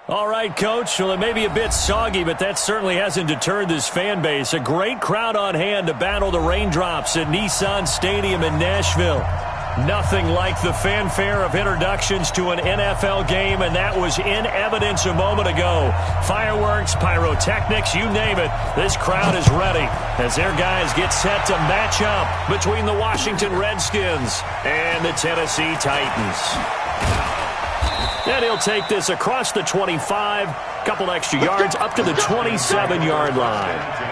All right, Coach. Well, it may be a bit soggy, but that certainly hasn't deterred this fan base. A great crowd on hand to battle the raindrops at Nissan Stadium in Nashville. Nothing like the fanfare of introductions to an NFL game, and that was in evidence a moment ago. Fireworks, pyrotechnics, you name it. This crowd is ready as their guys get set to match up between the Washington Redskins and the Tennessee Titans. And he'll take this across the 25, couple extra yards, up to the 27-yard line.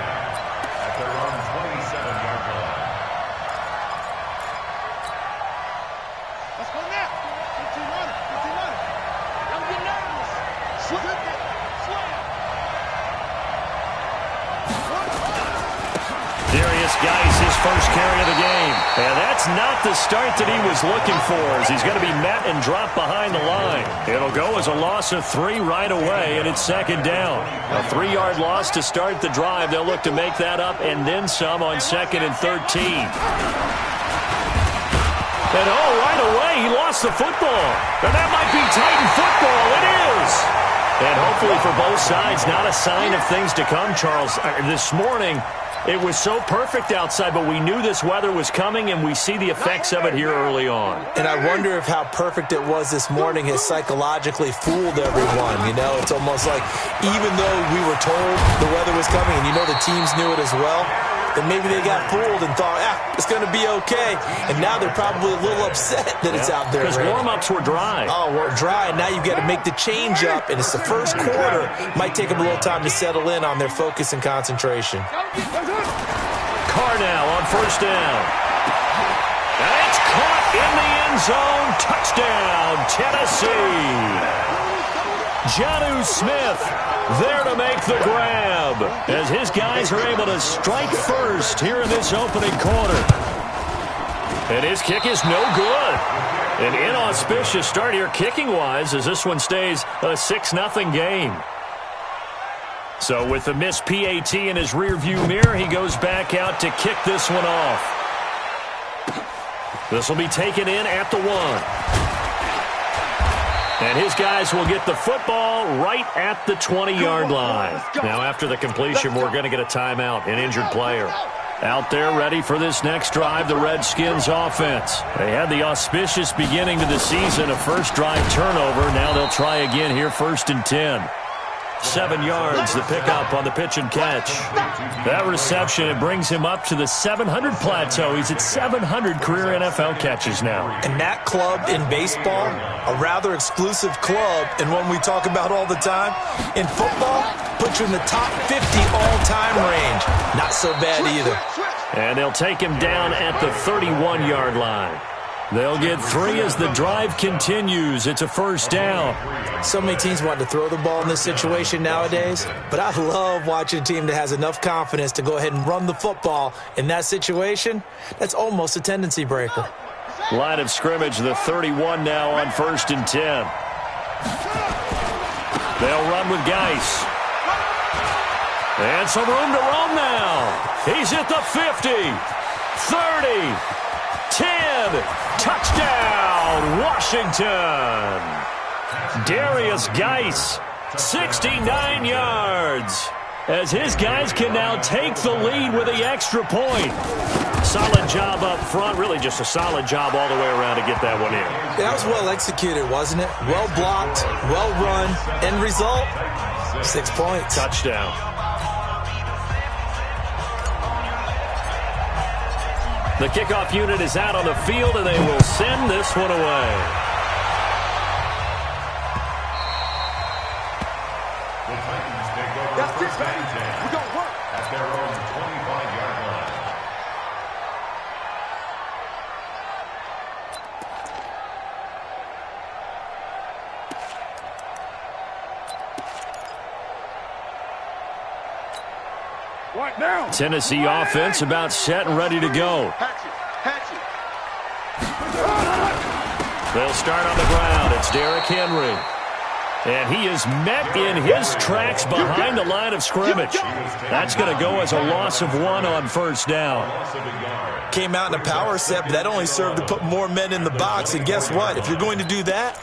His first carry of the game. And that's not the start that he was looking for, as he's going to be met and dropped behind the line. It'll go as a loss of 3 right away, and it's second down. A 3-yard loss to start the drive. They'll look to make that up and then some on 2nd and 13. And right away, he lost the football. And that might be Titan football. It is. And hopefully for both sides, not a sign of things to come, Charles. This morning, it was so perfect outside, but we knew this weather was coming, and we see the effects of it here early on. And I wonder if how perfect it was this morning has psychologically fooled everyone. You know, it's almost like even though we were told the weather was coming, and you know the teams knew it as well, then maybe they got fooled and thought, it's going to be okay. And now they're probably a little upset that it's out there. Because warm-ups were dry. Oh, we're dry, and now you've got to make the change up, and it's the first quarter. Might take them a little time to settle in on their focus and concentration. Carr now on first down. And it's caught in the end zone. Touchdown, Tennessee. Jonnu Smith there to make the grab as his guys are able to strike first here in this opening quarter. And his kick is no good. An inauspicious start here kicking-wise as this one stays a 6-0 game. So with the missed PAT in his rearview mirror, he goes back out to kick this one off. This will be taken in at the 1. And his guys will get the football right at the 20-yard line. Now after the completion, we're going to get a timeout, an injured player. Out there ready for this next drive, the Redskins offense. They had the auspicious beginning to the season, a first drive turnover. Now they'll try again here, 1st and 10. 7 yards, the pickup on the pitch and catch. That reception, it brings him up to the 700 plateau. He's at 700 career NFL catches now. And that club in baseball, a rather exclusive club, and one we talk about all the time. In football, puts you in the top 50 all-time range. Not so bad either. And they'll take him down at the 31-yard line. They'll get 3 as the drive continues. It's a first down. So many teams want to throw the ball in this situation nowadays, but I love watching a team that has enough confidence to go ahead and run the football. In that situation, that's almost a tendency breaker. Line of scrimmage, the 31 now on 1st and 10. They'll run with Geis. And some room to roam now. He's at the 50, 30, 10, touchdown, Washington. Darius Geis, 69 yards, as his guys can now take the lead with the extra point. Solid job up front, really just a solid job all the way around to get that one in. That was well executed, wasn't it? Well blocked, well run, end result, 6 points. Touchdown. The kickoff unit is out on the field, and they will send this one away. The Titans take over first and 10 at their own 25-yard line. Tennessee offense about set and ready to go. They'll start on the ground. It's Derrick Henry. And he is met in his tracks behind the line of scrimmage. That's going to go as a loss of 1 on first down. Came out in a power set, but that only served to put more men in the box. And guess what? If you're going to do that,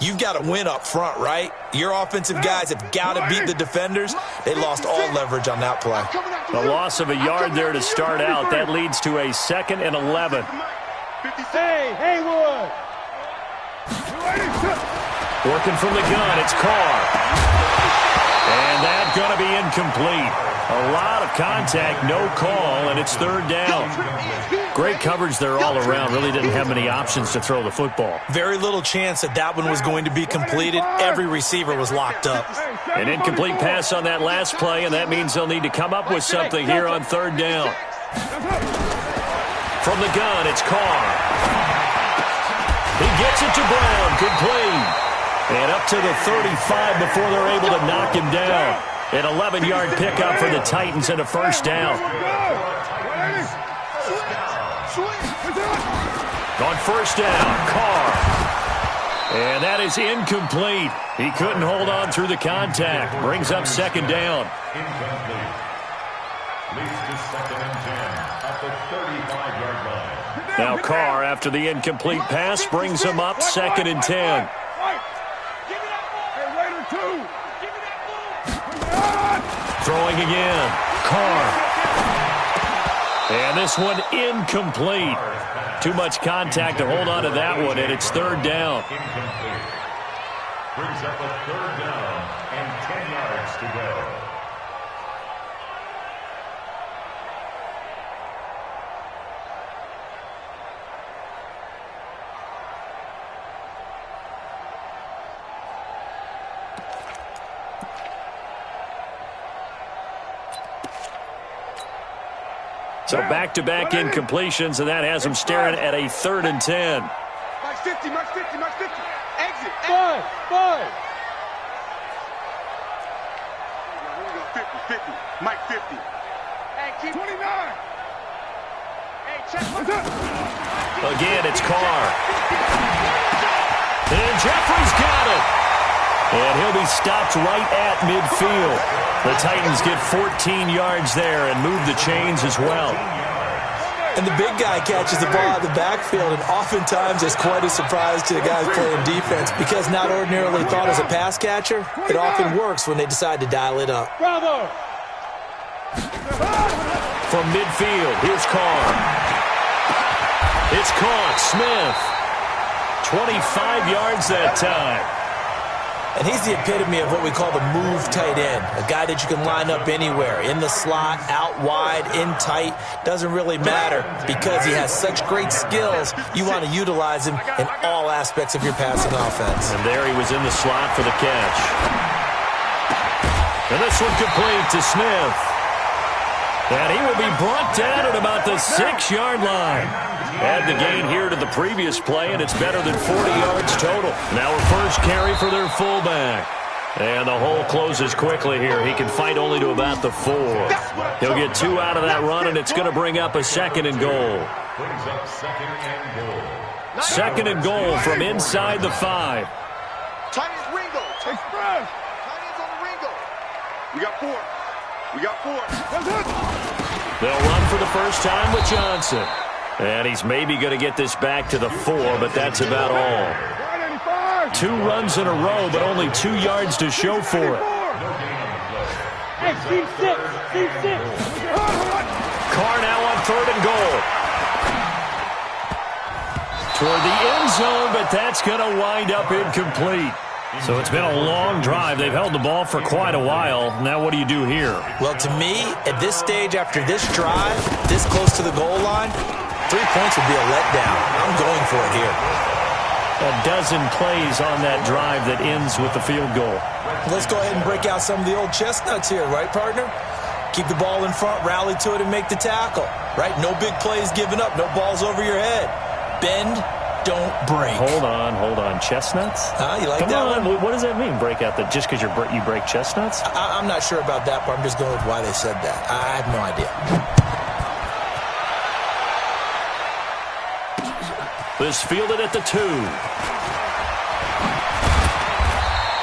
you've got to win up front, right? Your offensive guys have got to beat the defenders. They lost all leverage on that play. A loss of a yard there to start out. That leads to a 2nd and 11. Hey, Haywood! Working from the gun, it's Carr. And that's going to be incomplete. A lot of contact, no call, and it's 3rd down. Great coverage there all around. Really didn't have many options to throw the football. Very little chance that one was going to be completed. Every receiver was locked up. An incomplete pass on that last play, and that means they'll need to come up with something here on 3rd down. From the gun, it's Carr. He gets it to Brown, complete. And up to the 35 before they're able to knock him down. An 11-yard pickup for the Titans and a 1st down. On 1st down, Carr. And that is incomplete. He couldn't hold on through the contact. Brings up 2nd down. Incomplete. Leads to 2nd and 10 at the 35-yard line. Now Carr, after the incomplete pass, brings him up 2nd and 10. Throwing again. Carr. And this one incomplete. Too much contact to hold on to that one, and it's 3rd down. Incomplete. Brings up a 3rd down and 10 yards to go. So back-to-back incompletions, and that has him staring at a 3rd and 10. Max 50, Max 50, Max 50. Exit. 5. 50, 50. Mike 50. Hey, keep 29. Hey, check. Again, it's Carr. And Jeffrey's got it. And he'll be stopped right at midfield. The Titans get 14 yards there and move the chains as well. And the big guy catches the ball out of the backfield, and oftentimes it's quite a surprise to the guys playing defense because not ordinarily thought as a pass catcher, it often works when they decide to dial it up. Bravo! From midfield, here's Carr. It's caught. Smith. 25 yards that time. And he's the epitome of what we call the move tight end, a guy that you can line up anywhere, in the slot, out wide, in tight, doesn't really matter because he has such great skills. You want to utilize him in all aspects of your passing offense. And there he was in the slot for the catch. And this one complete to Smith. And he will be brought down at about the 6-yard line. Add the gain here to the previous play, and it's better than 40 yards total. Now a first carry for their fullback. And the hole closes quickly here. He can fight only to about the 4. He'll get 2 out of that run, and it's going to bring up a 2nd and goal. Brings up 2nd and goal. 2nd and goal from inside the 5. Titans Ringo. Express. Titans on the Ringo. We got 4. They'll run for the first time with Johnson. And he's maybe going to get this back to the 4, but that's about all. 2 runs in a row, but only 2 yards to show for it. Hey, team 6. Carr now on 3rd and goal. Toward the end zone, but that's going to wind up incomplete. So it's been a long drive. They've held the ball for quite a while. Now what do you do here? Well, to me, at this stage, after this drive, this close to the goal line, 3 points would be a letdown. I'm going for it here. A dozen plays on that drive that ends with the field goal. Let's go ahead and break out some of the old chestnuts here, right, partner? Keep the ball in front, rally to it, and make the tackle, right? No big plays given up, no balls over your head. Bend, don't break. Hold on. Chestnuts? You like Come that on. one? What does that mean, break out? Just because you break chestnuts? I'm not sure about that, but I'm just going with why they said that. I have no idea. This fielded at the 2.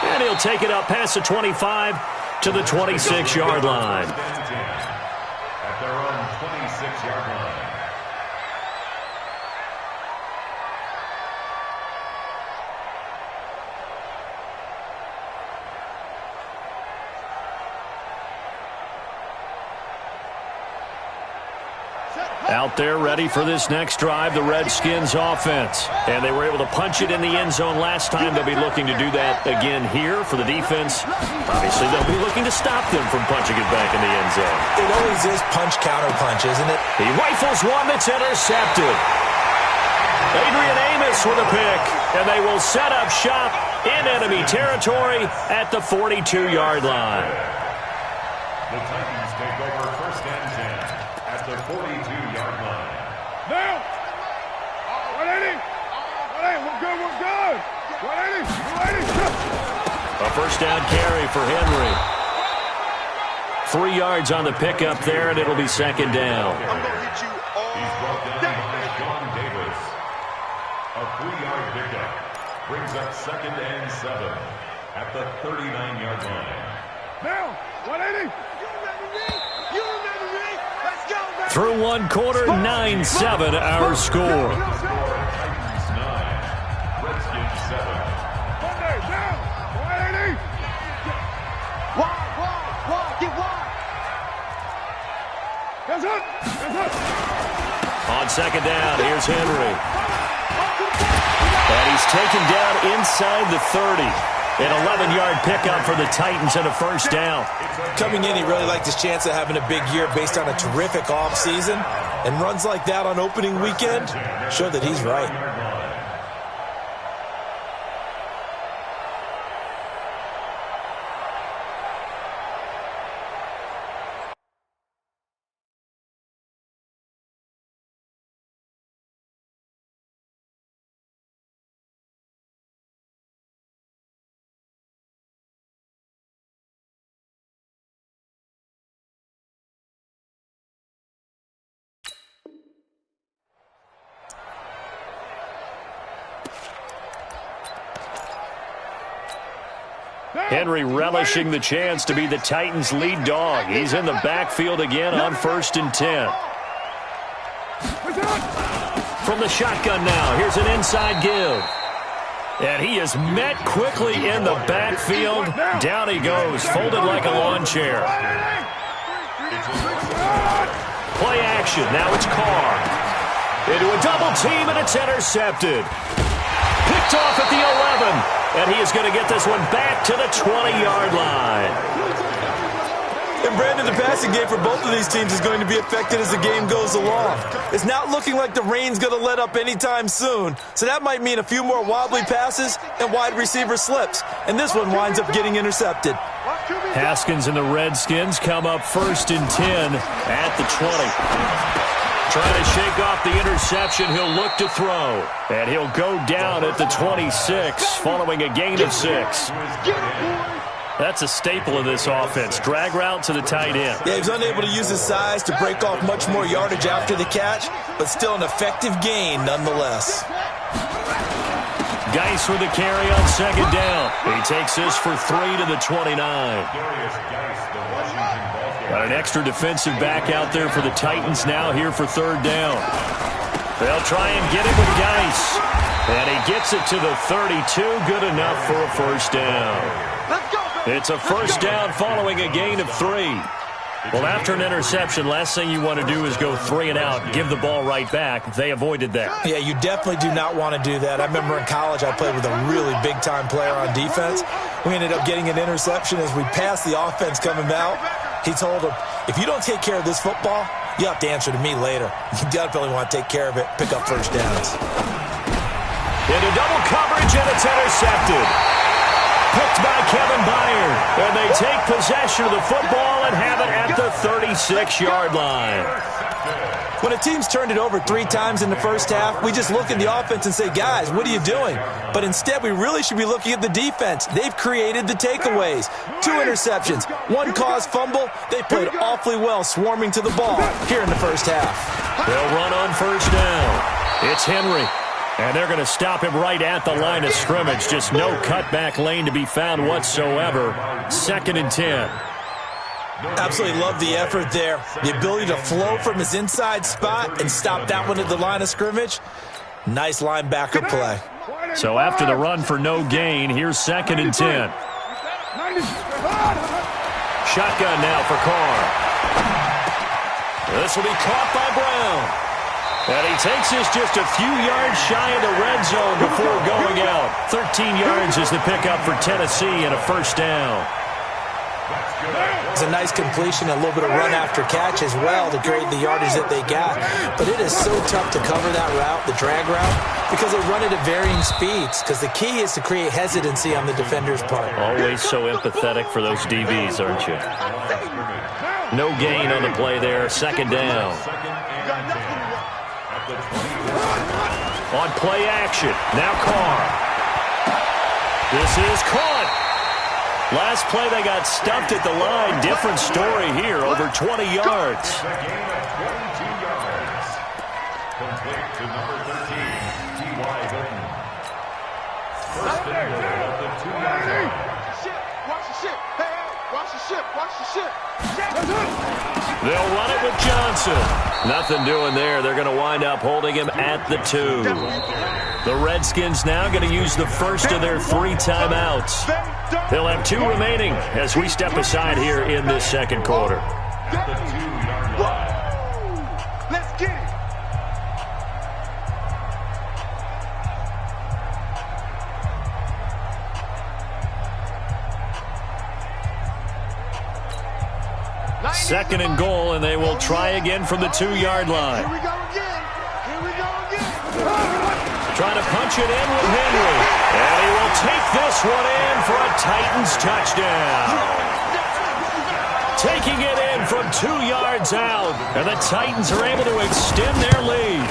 And he'll take it up past the 25 to the 26-yard line. At their own 26-yard line. Out there ready for this next drive, the Redskins offense. And they were able to punch it in the end zone last time. They'll be looking to do that again here for the defense. Obviously, they'll be looking to stop them from punching it back in the end zone. It always is punch-counter-punch, isn't it? He rifles one that's intercepted. Adrian Amos with a pick, and they will set up shop in enemy territory at the 42-yard line. The Titans take over first and 10 at the 42-yard line. Now! 180! 180, we're good! 180! 180! A first down carry for Henry. 3 yards on the pickup there, and it'll be second down. I'm going to hit you all He's brought down day. by John Davis. A 3-yard pickup brings up second and 7 at the 39-yard line. Now! 180! You remember me? Let's go, baby! Through one quarter, 9-7 our score. Titans 9, Redskins 7. Monday, now! 180! Wide, get wide! That's it! On second down, here's Henry. And he's taken down inside the 30. An 11-yard pickup for the Titans and a first down. Coming in, he really liked his chance of having a big year based on a terrific offseason. And runs like that on opening weekend show that he's right. Henry relishing the chance to be the Titans' lead dog. He's in the backfield again on first and 10. From the shotgun now, here's an inside give. And he is met quickly in the backfield. Down he goes, folded like a lawn chair. Play action, now it's Carr. Into a double team, and it's intercepted. Picked off at the 11. And he is going to get this one back to the 20-yard line. And Brandon, the passing game for both of these teams is going to be affected as the game goes along. It's not looking like the rain's going to let up anytime soon. So that might mean a few more wobbly passes and wide receiver slips. And this one winds up getting intercepted. Haskins and the Redskins come up first and 10 at the 20. Trying to shake off the interception, he'll look to throw. And he'll go down at the 26 following a gain of 6. That's a staple of this offense. Drag route to the tight end. Yeah, he was unable to use his size to break off much more yardage after the catch, but still an effective gain nonetheless. Geis with a carry on second down. He takes this for 3 to the 29. Got an extra defensive back out there for the Titans now here for third down. They'll try and get it with Geis. And he gets it to the 32. Good enough for a first down. It's a first down following a gain of 3. Well, after an interception, last thing you want to do is go 3 and out, give the ball right back. They avoided that. Yeah, you definitely do not want to do that. I remember in college I played with a really big-time player on defense. We ended up getting an interception as we passed the offense coming out. He told him, if you don't take care of this football, you have to answer to me later. You definitely want to take care of it, pick up first downs. Into double coverage, and it's intercepted. Picked by Kevin Byard. And they take possession of the football and have it at the 36-yard line. When a team's turned it over 3 times in the first half, we just look at the offense and say, guys, what are you doing? But instead, we really should be looking at the defense. They've created the takeaways. 2 interceptions, 1 caused fumble. They played awfully well swarming to the ball here in the first half. They'll run on first down. It's Henry. And they're going to stop him right at the line of scrimmage. Just no cutback lane to be found whatsoever. Second and 10. Absolutely love the effort there. The ability to flow from his inside spot and stop that one at the line of scrimmage. Nice linebacker play. So after the run for no gain, here's second and 10. Shotgun now for Carr. This will be caught by Brown. And he takes this just a few yards shy of the red zone before going out. 13 yards is the pickup for Tennessee and a first down. It's a nice completion, a little bit of run after catch as well to create the yardage that they got. But it is so tough to cover that route, the drag route, because they run it at varying speeds. Because the key is to create hesitancy on the defender's part. Always so empathetic for those DBs, aren't you? No gain on the play there. Second down. On play action. Now Carr. This is caught. Last play they got stuffed at the line. Different story here. Over 20 yards. Complete to number 13, T.Y. Hilton. First and goal at the 2-yard line. Watch the ship. Hey, watch the ship. Watch the ship. They'll run it with Johnson. Nothing doing there. They're going to wind up holding him at the 2. The Redskins now going to use the first of their 3 timeouts. They'll have 2 remaining as we step aside here in this second quarter. At the 2-yard line. Let's get it. Second and goal, and they will try again from the 2-yard line. Here we go again. Here we go again. Trying to punch it in with Henry. And he will take this one in for a Titans touchdown. Taking it in from 2 yards out. And the Titans are able to extend their lead.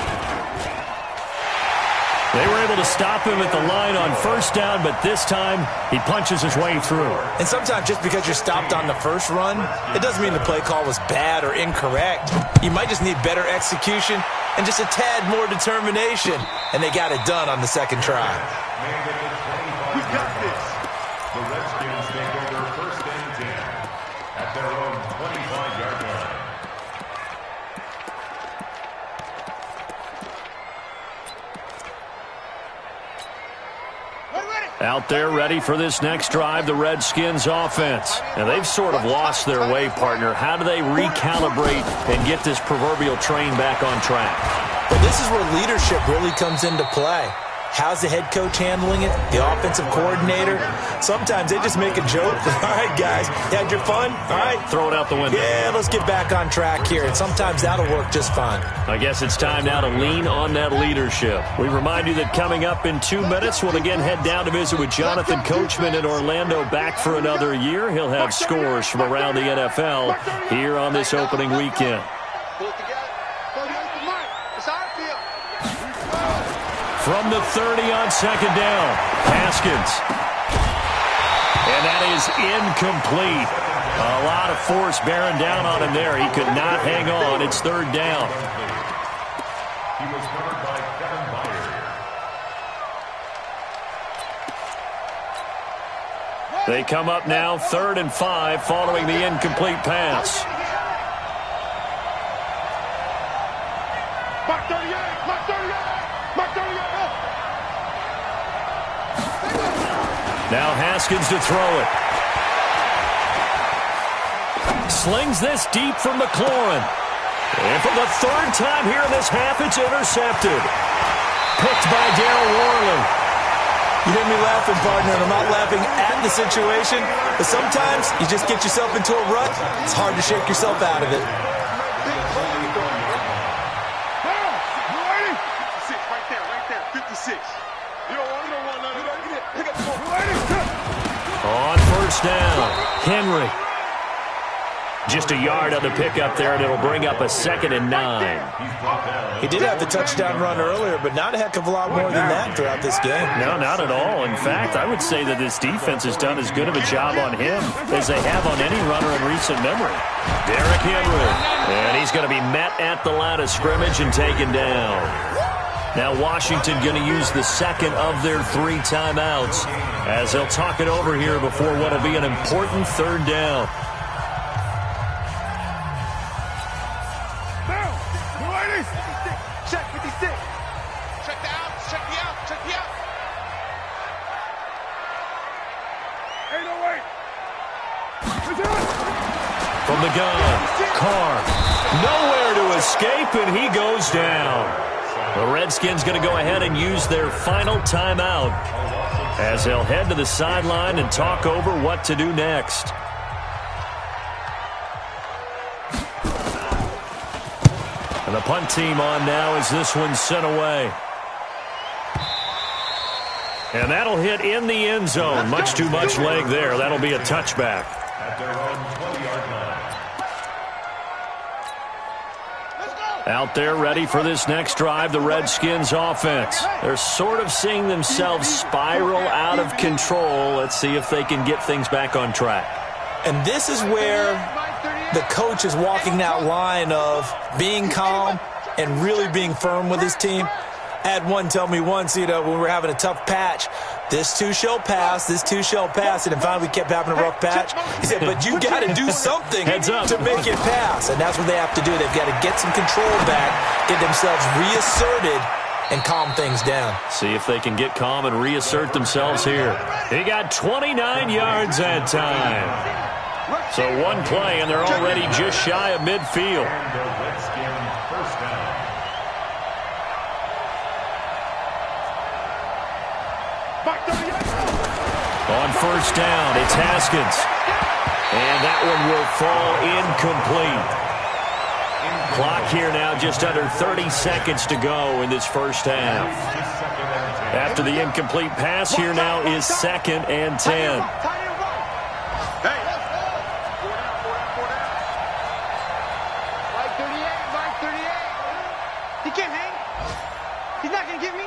They were able to stop him at the line on first down, but this time he punches his way through. And sometimes just because you're stopped on the first run, it doesn't mean the play call was bad or incorrect. You might just need better execution and just a tad more determination. And they got it done on the second try. We got this. The Redskins take over first and 10 at their own 25-yard line. Out there ready for this next drive, the Redskins offense. And they've sort of lost their way, partner. How do they recalibrate and get this proverbial train back on track? But this is where leadership really comes into play. How's the head coach handling it? The offensive coordinator? Sometimes they just make a joke. All right, guys, you had your fun? All right. Throw it out the window. Yeah, let's get back on track here. And sometimes that'll work just fine. I guess it's time now to lean on that leadership. We remind you that coming up in 2 minutes, we'll again head down to visit with Jonathan Coachman in Orlando, back for another year. He'll have scores from around the NFL here on this opening weekend. From the 30 on second down, Haskins. And that is incomplete. A lot of force bearing down on him there. He could not hang on. It's third down. He was covered by Kevin Byard. They come up now 3rd and 5 following the incomplete pass. Mark 38, Mark 38, Mark 38. Now Haskins to throw it. Slings this deep from McLaurin. And for the 3rd time here in this half, it's intercepted. Picked by Darryl Worley. You hear me laughing, partner, and I'm not laughing at the situation, but sometimes you just get yourself into a rut. It's hard to shake yourself out of it. Right there, 56. You don't want none of that. Pick up the ball. On first down, Henry. Just a yard on the pickup there, and it'll bring up a 2nd and 9. He did have the touchdown run earlier, but not a heck of a lot more than that throughout this game. No, not at all. In fact, I would say that this defense has done as good of a job on him as they have on any runner in recent memory. Derrick Henry. And he's going to be met at the line of scrimmage and taken down. Now Washington going to use the 2nd of their 3 timeouts as they'll talk it over here before what will be an important 3rd down. Check 56. Check the out, check the out, check the out. 808. From the gun, Carr. Nowhere to escape, and he goes down. The Redskins going to go ahead and use their final timeout as they'll head to the sideline and talk over what to do next. And the punt team on now as this one's sent away. And that'll hit in the end zone. Much too much leg there. That'll be a touchback. At their own 20-yard line. Out there ready for this next drive, the Redskins offense. They're sort of seeing themselves spiral out of control. Let's see if they can get things back on track. And this is where the coach is walking that line of being calm and really being firm with his team. I had one tell me once, when we were having a tough patch, this too shall pass, this too shall pass, and finally we kept having a rough patch. He said, but you got to do something to make it pass, and that's what they have to do. They've got to get some control back, get themselves reasserted, and calm things down. See if they can get calm and reassert themselves here. He got 29 yards that time. So one play, and they're already just shy of midfield. And the Redskin first down. On first down, it's Haskins. And that one will fall incomplete. Clock here now just under 30 seconds to go in this first half. After the incomplete pass, here now is 2nd and 10. He can't hang. He's not going to get me.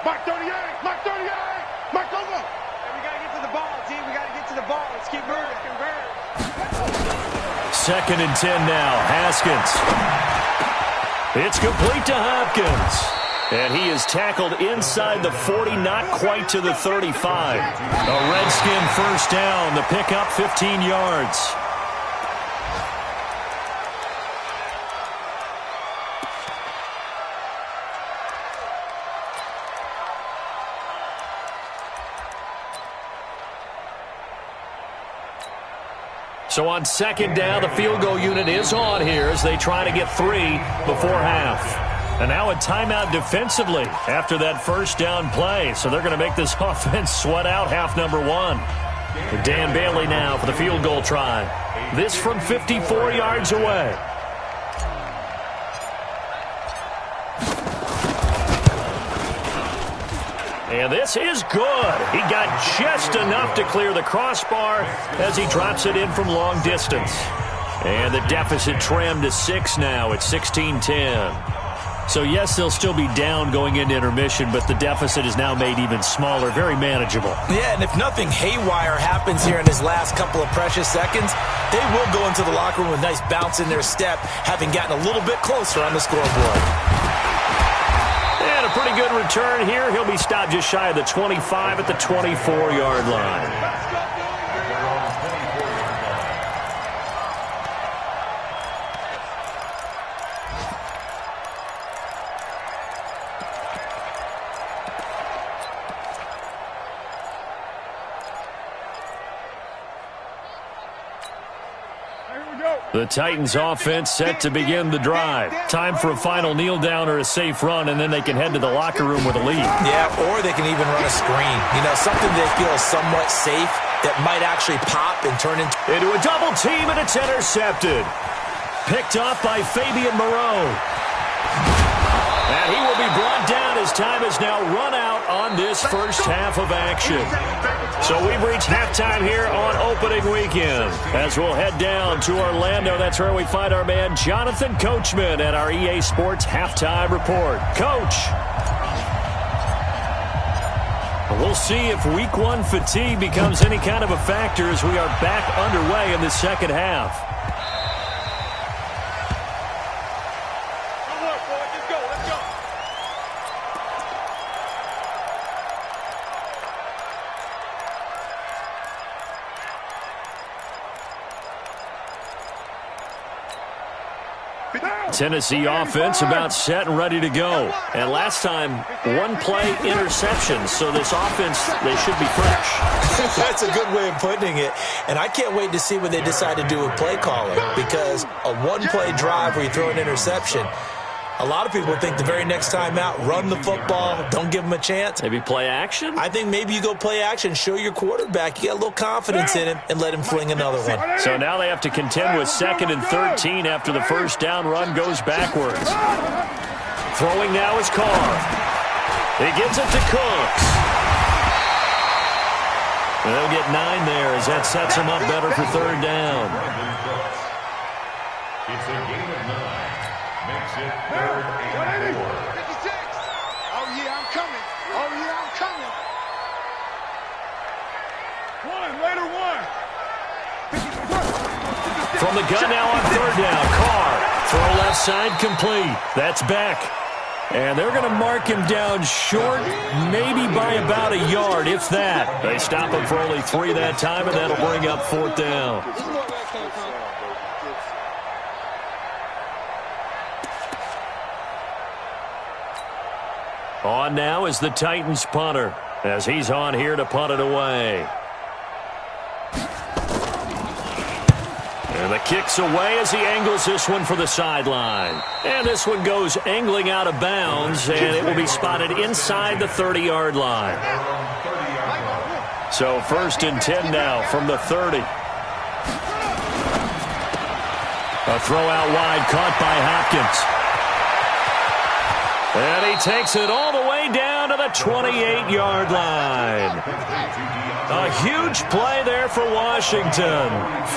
Mark 38. Mark 38. Mark over. We got to get to the ball, team. We got to get to the ball. Let's keep moving. 2nd and 10 now. Haskins. It's complete to Hopkins. And he is tackled inside the 40, not quite to the 35. A Redskin first down. The pickup 15 yards. So on 2nd down, the field goal unit is on here as they try to get 3 before half. And now a timeout defensively after that first down play. So they're going to make this offense sweat out half number 1. Dan Bailey now for the field goal try. This from 54 yards away. And this is good. He got just enough to clear the crossbar as he drops it in from long distance. And the deficit trimmed to 6 now at 16-10. So, yes, they'll still be down going into intermission, but the deficit is now made even smaller, very manageable. Yeah, and if nothing haywire happens here in his last couple of precious seconds, they will go into the locker room with a nice bounce in their step, having gotten a little bit closer on the scoreboard. And a pretty good return here. He'll be stopped just shy of the 25 at the 24-yard line. The Titans offense set to begin the drive. Time for a final kneel down or a safe run, and then they can head to the locker room with a lead. Yeah, or they can even run a screen. You know, something they feel is somewhat safe that might actually pop and turn into a double team, and it's intercepted. Picked off by Fabian Moreau. And he will be brought down as time is now run out on this first half of action. So we've reached halftime here on opening weekend. As we'll head down to Orlando, that's where we find our man Jonathan Coachman at our EA Sports Halftime Report. Coach. We'll see if Week 1 fatigue becomes any kind of a factor as we are back underway in the second half. Tennessee offense about set and ready to go. And last time, one-play interception, so this offense, they should be fresh. That's a good way of putting it. And I can't wait to see what they decide to do with play calling, because a one-play drive where you throw an interception, a lot of people think the very next time out, run the football, don't give them a chance. Maybe play action? I think maybe you go play action, show your quarterback you got a little confidence in him, and let him fling another one. So now they have to contend with 2nd and 13 after the first down run goes backwards. Throwing now is Carr. He gives it to Cooks. They'll get 9 there as that sets them up better for 3rd down. It's a gain of 9. Makes it 3rd and 4. 56. Oh, yeah, I'm coming. Oh, yeah, I'm coming. Later one. From the gun now on 3rd down. Carr. Throw left side complete. That's Beck. And they're going to mark him down short, maybe by about a yard, if that. They stop him for only 3 that time, and that'll bring up 4th down. On now is the Titans punter, as he's on here to punt it away. And the kick's away as he angles this one for the sideline. And this one goes angling out of bounds, and it will be spotted inside the 30-yard line. So 1st and 10 now from the 30. A throw out wide caught by Hopkins. And he takes it all the way down to the 28-yard line. A huge play there for Washington.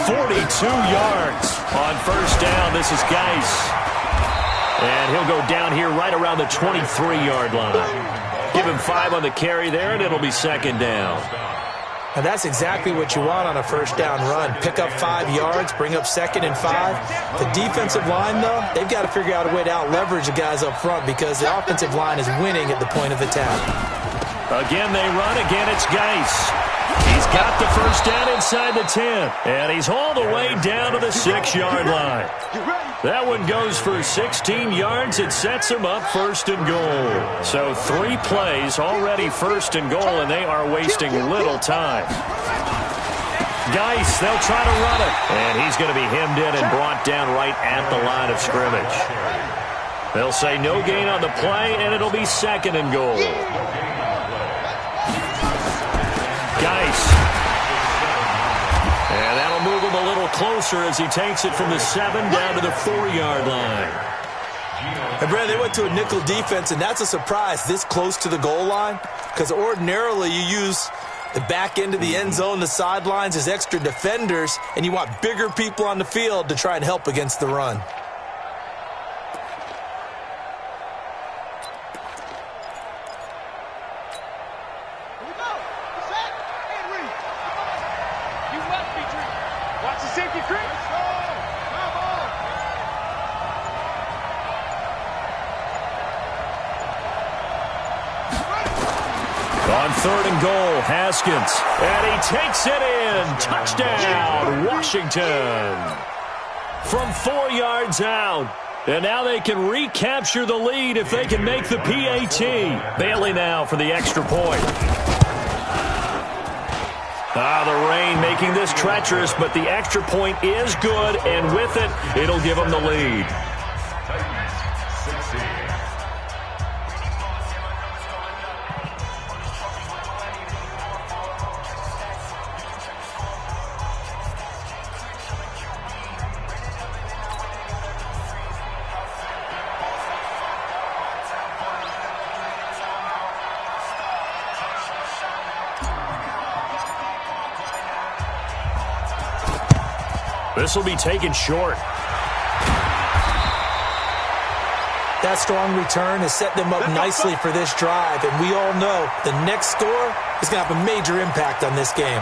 42 yards on 1st down. This is Geis. And he'll go down here right around the 23-yard line. Give him 5 on the carry there, and it'll be 2nd down. And that's exactly what you want on a 1st down run. Pick up 5 yards, bring up 2nd and 5. The defensive line, though, they've got to figure out a way to out-leverage the guys up front because the offensive line is winning at the point of attack. Again, they run. Again, it's Geis. He's got the 1st down inside the 10. And he's all the way down to the 6-yard line. That one goes for 16 yards. It sets him up 1st and goal. So 3 plays already 1st and goal, and they are wasting little time. Geis, they'll try to run it. And he's going to be hemmed in and brought down right at the line of scrimmage. They'll say no gain on the play, and it'll be 2nd and goal. Geis. And that'll move him a little closer as he takes it from the 7 down to the 4-yard line. And Brad, they went to a nickel defense, and that's a surprise this close to the goal line, because ordinarily you use the back end of the end zone, the sidelines as extra defenders, and you want bigger people on the field to try and help against the run. On 3rd and goal, Haskins. And he takes it in. Touchdown, Washington. From 4 yards out. And now they can recapture the lead if they can make the PAT. Bailey now for the extra point. The rain making this treacherous, but the extra point is good, and with it, it'll give them the lead. This will be taken short. That strong return has set them up nicely for this drive, and we all know the next score is going to have a major impact on this game.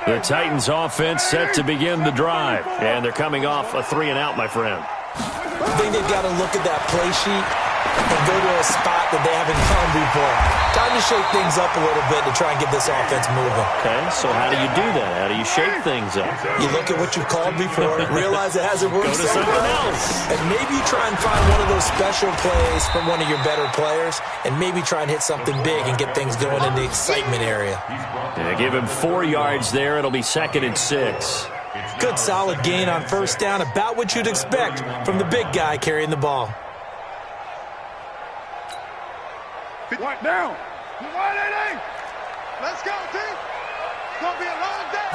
The Titans offense set to begin the drive, and they're coming off a 3-and-out, my friend. I think they've got to look at that play sheet and go to a spot that they haven't gone before. Time to shake things up a little bit to try and get this offense moving. Okay, so how do you do that? How do you shake things up? You look at what you've called before, realize it hasn't worked Go to something else. And maybe you try and find one of those special plays from one of your better players, and maybe try and hit something big and get things going in the excitement area. Yeah, give him 4 yards there. It'll be 2nd and 6. Good solid gain on first down, about what you'd expect from the big guy carrying the ball. One down. 180. Let's go, team. It's going to be a long day.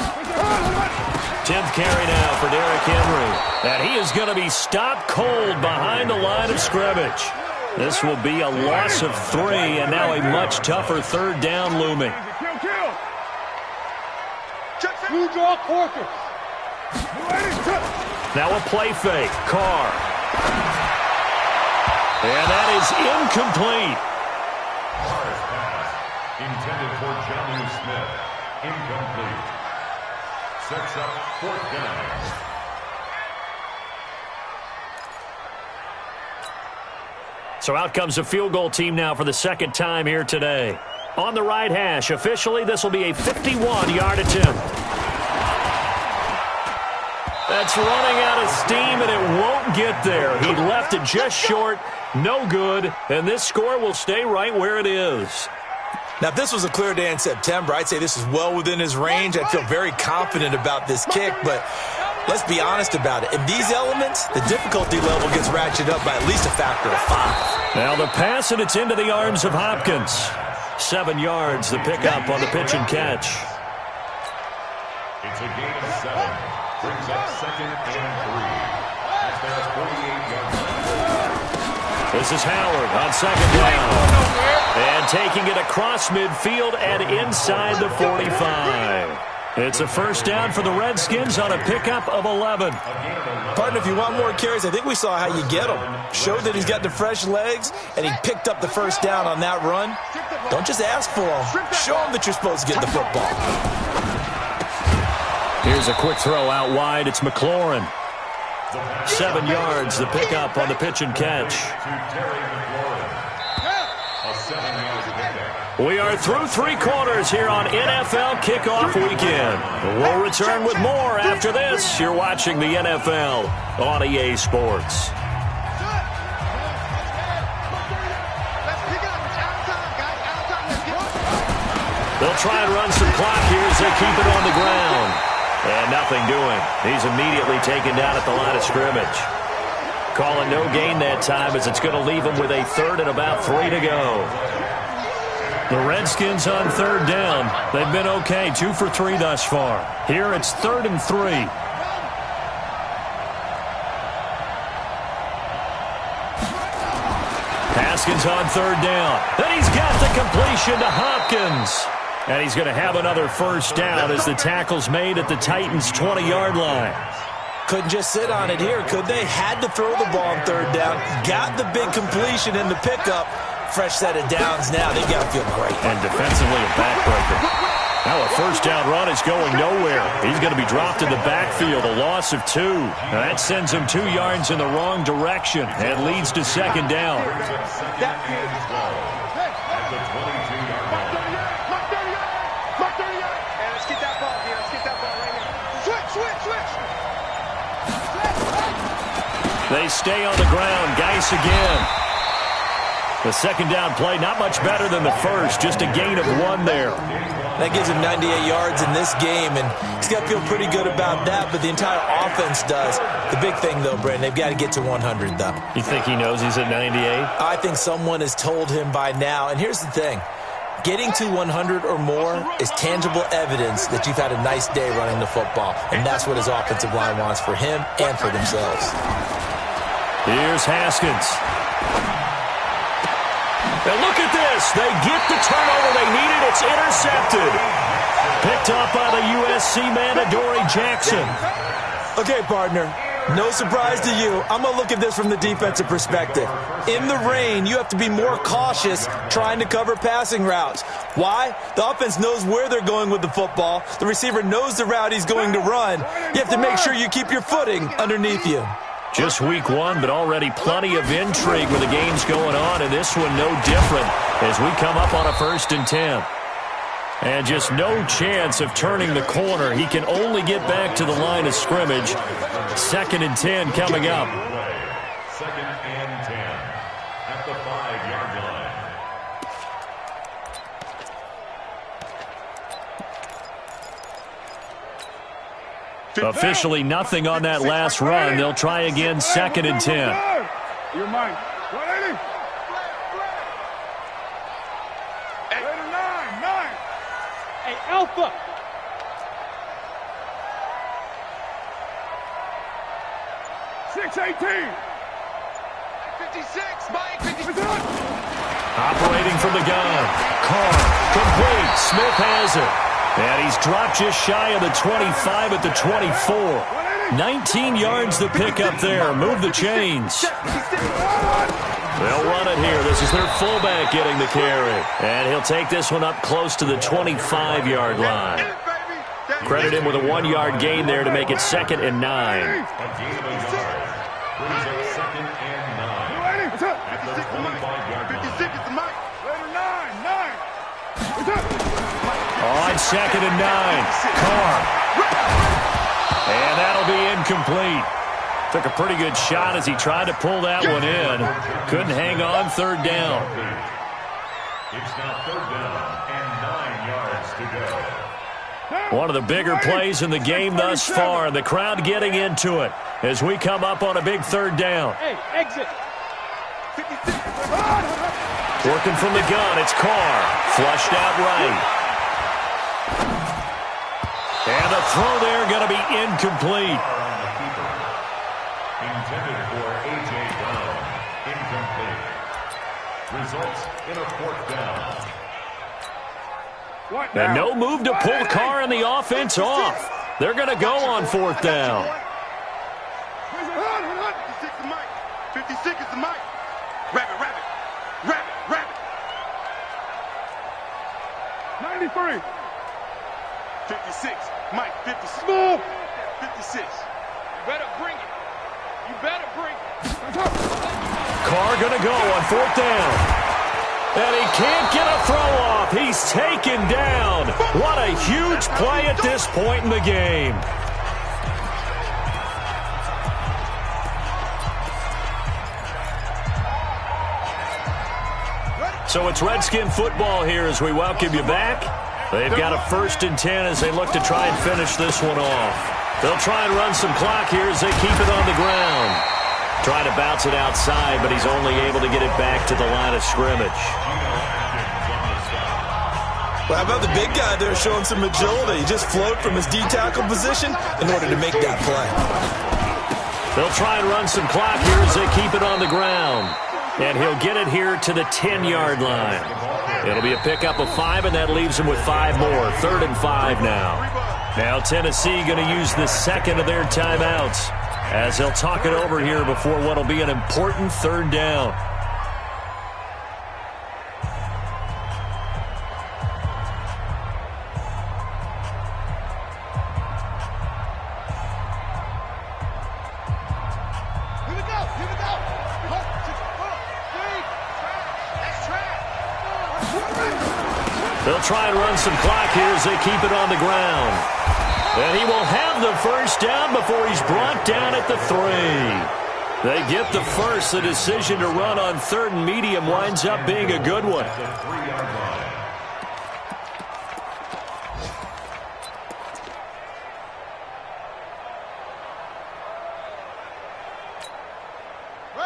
10th carry now for Derrick Henry. And he is going to be stopped cold behind the line of scrimmage. This will be a loss of 3, and now a much tougher 3rd down looming. You draw quarters. Now a play fake. Carr. And that is incomplete. Carr's pass, intended for Jonnu Smith. Incomplete. Sets up 4th down. So out comes a field goal team now for the 2nd time here today. On the right hash, officially, this will be a 51-yard attempt. That's running out of steam, and it won't get there. He left it just short, no good, and this score will stay right where it is. Now, if this was a clear day in September, I'd say this is well within his range. I feel very confident about this kick, but let's be honest about it. In these elements, the difficulty level gets ratcheted up by at least a factor of 5. Now the pass, and it's into the arms of Hopkins. 7 yards, the pickup on the pitch and catch. It's a gain of 7. Brings up 2nd and 3. At their 48-yard line. This is Howard on 2nd down. And taking it across midfield and inside the 45. It's a 1st down for the Redskins on a pickup of 11. Partner, if you want more carries, I think we saw how you get him. Showed that he's got the fresh legs, and he picked up the 1st down on that run. Don't just ask for him. Show him that you're supposed to get the football. Here's a quick throw out wide. It's McLaurin. 7 yards, the pickup on the pitch and catch. We are through 3 quarters here on NFL Kickoff Weekend. We'll return with more after this. You're watching the NFL on EA Sports. They'll try and run some clock here as they keep it on the ground. And nothing doing. He's immediately taken down at the line of scrimmage. Calling no gain that time as it's going to leave him with a 3rd and about 3 to go. The Redskins on 3rd down. They've been okay, 2 for 3 thus far. Here it's 3rd and 3. Haskins on 3rd down. Then he's got the completion to Hopkins. And he's going to have another 1st down as the tackle's made at the Titans' 20-yard line. Couldn't just sit on it here, could they? Had to throw the ball on 3rd down. Got the big completion in the pickup. Fresh set of downs now. They've got to feel great. And defensively a backbreaker. Now a 1st down run is going nowhere. He's going to be dropped in the backfield, a loss of 2. Now that sends him 2 yards in the wrong direction and leads to 2nd down. They stay on the ground. Geis again. The 2nd down play, not much better than the 1st. Just a gain of 1 there. That gives him 98 yards in this game, and he's got to feel pretty good about that, but the entire offense does. The big thing, though, Brandon, they've got to get to 100, though. You think he knows he's at 98? I think someone has told him by now, and here's the thing. Getting to 100 or more is tangible evidence that you've had a nice day running the football, and that's what his offensive line wants for him and for themselves. Here's Haskins. And look at this. They get the turnover they needed. It's intercepted. Picked up by the USC man, Adoree Jackson. Okay, partner. No surprise to you. I'm going to look at this from the defensive perspective. In the rain, you have to be more cautious trying to cover passing routes. Why? The offense knows where they're going with the football. The receiver knows the route he's going to run. You have to make sure you keep your footing underneath you. Just week one, but already plenty of intrigue with the games going on, and this one no different as we come up on a 1st and 10. And just no chance of turning the corner. He can only get back to the line of scrimmage. 2nd and 10 coming up. 2nd and 10 at the 5-yard line. Officially nothing on that last run. They'll try again, 2nd and 10. You're mine. 180. 9. Hey, Alpha. 618. 56, Mike. 56. Operating from the gun. Carr, complete. Smith has it. And he's dropped just shy of the 25 at the 24. 19 yards to pick up there. Move the chains. They'll run it here. This is their fullback getting the carry. And he'll take this one up close to the 25-yard line. Credit him with a 1-yard gain there to make it 2nd and 9. A gain of a yard. Brings up 2nd and 9 at the 25-yard line. 56 is the mic. 9. On 2nd and 9. Carr. And that'll be incomplete. Took a pretty good shot as he tried to pull that one in. Couldn't hang on 3rd down. It's now 3rd down and 9 yards to go. One of the bigger plays in the game thus far. The crowd getting into it as we come up on a big 3rd down. Hey, exit. 56. Working from the gun, it's Carr. Flushed out right. And the throw there going to be incomplete. On the keeper. Intended for A.J. Brown. Incomplete. Results in a 4th down. And no move to pull Carr and the offense off. They're going to go on 4th down. 56 is the mic. 56 is the mic. Rabbit. 93. 56. Mike, 56. Move. 56. You better bring it. Carr going to go on 4th down. And he can't get a throw off. He's taken down. What a huge play at this point in the game. So it's Redskin football here as we welcome you back. They've got a 1st and 10 as they look to try and finish this one off. They'll try and run some clock here as they keep it on the ground. Trying to bounce it outside, but he's only able to get it back to the line of scrimmage. Well, how about the big guy there showing some agility? He just float from his D-tackle position in order to make that play. They'll try and run some clock here as they keep it on the ground. And he'll get it here to the 10-yard line. It'll be a pickup of 5, and that leaves him with 5 more. 3rd and 5 now. Now Tennessee going to use the 2nd of their timeouts as they'll talk it over here before what will be an important 3rd down. They'll try and run some clock here as they keep it on the ground. And he will have the 1st down before he's brought down at the 3. They get the first. The decision to run on 3rd and medium winds up being a good one.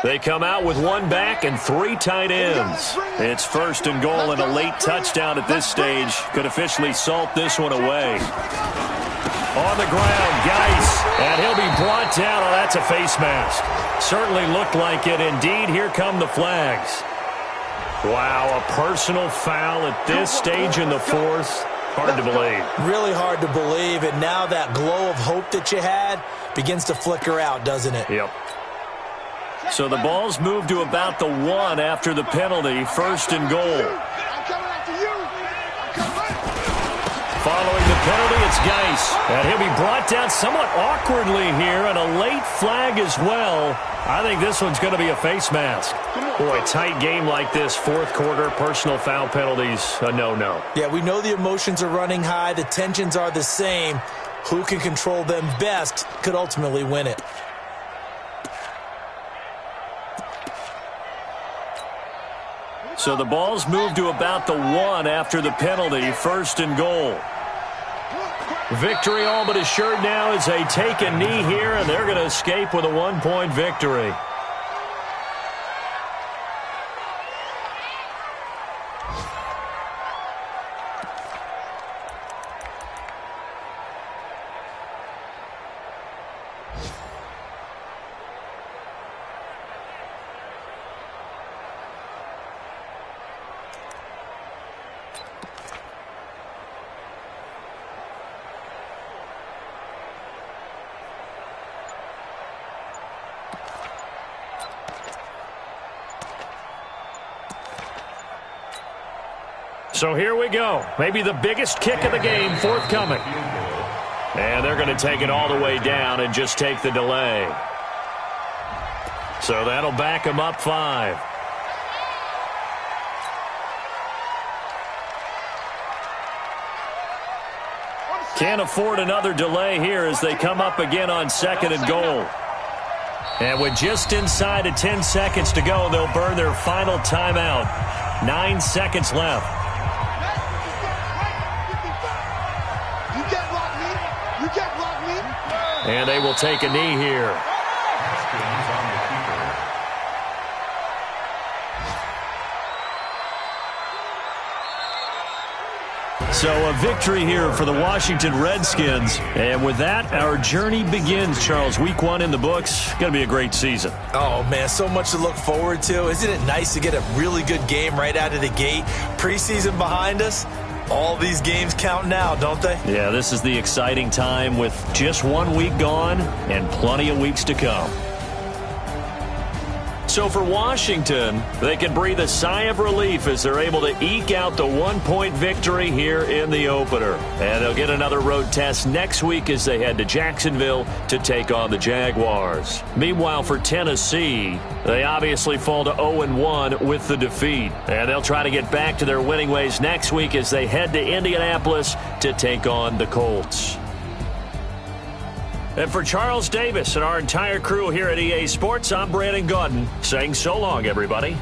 They come out with 1 back and 3 tight ends. It's 1st and goal, and a late touchdown at this stage could officially salt this one away. On the ground, Geis, and he'll be brought down. Oh, that's a face mask. Certainly looked like it. Indeed, here come the flags. Wow, a personal foul at this stage in the 4th. Hard to believe. Really hard to believe, and now that glow of hope that you had begins to flicker out, doesn't it? Yep. So the ball's moved to about the 1 after the penalty. 1st and goal. Following the penalty, it's Geis. And he'll be brought down somewhat awkwardly here, and a late flag as well. I think this one's going to be a face mask. Boy, tight game like this, fourth quarter, personal foul penalties, a no-no. Yeah, we know the emotions are running high. The tensions are the same. Who can control them best could ultimately win it. So the ball's moved to about the 1 after the penalty, 1st and goal. Victory all but assured now as they take a knee here, and they're going to escape with a 1-point victory. So here we go. Maybe the biggest kick of the game forthcoming. And they're going to take it all the way down and just take the delay. So that'll back them up 5. Can't afford another delay here as they come up again on 2nd and goal. And with just inside of 10 seconds to go, they'll burn their final timeout. 9 seconds left. And they will take a knee here. So a victory here for the Washington Redskins. And with that, our journey begins, Charles. Week 1 in the books. Going to be a great season. Oh, man, so much to look forward to. Isn't it nice to get a really good game right out of the gate? Preseason behind us. All these games count now, don't they? Yeah, this is the exciting time with just 1 week gone and plenty of weeks to come. So for Washington, they can breathe a sigh of relief as they're able to eke out the 1-point victory here in the opener. And they'll get another road test next week as they head to Jacksonville to take on the Jaguars. Meanwhile, for Tennessee, they obviously fall to 0-1 with the defeat. And they'll try to get back to their winning ways next week as they head to Indianapolis to take on the Colts. And for Charles Davis and our entire crew here at EA Sports, I'm Brandon Gaudin saying so long, everybody.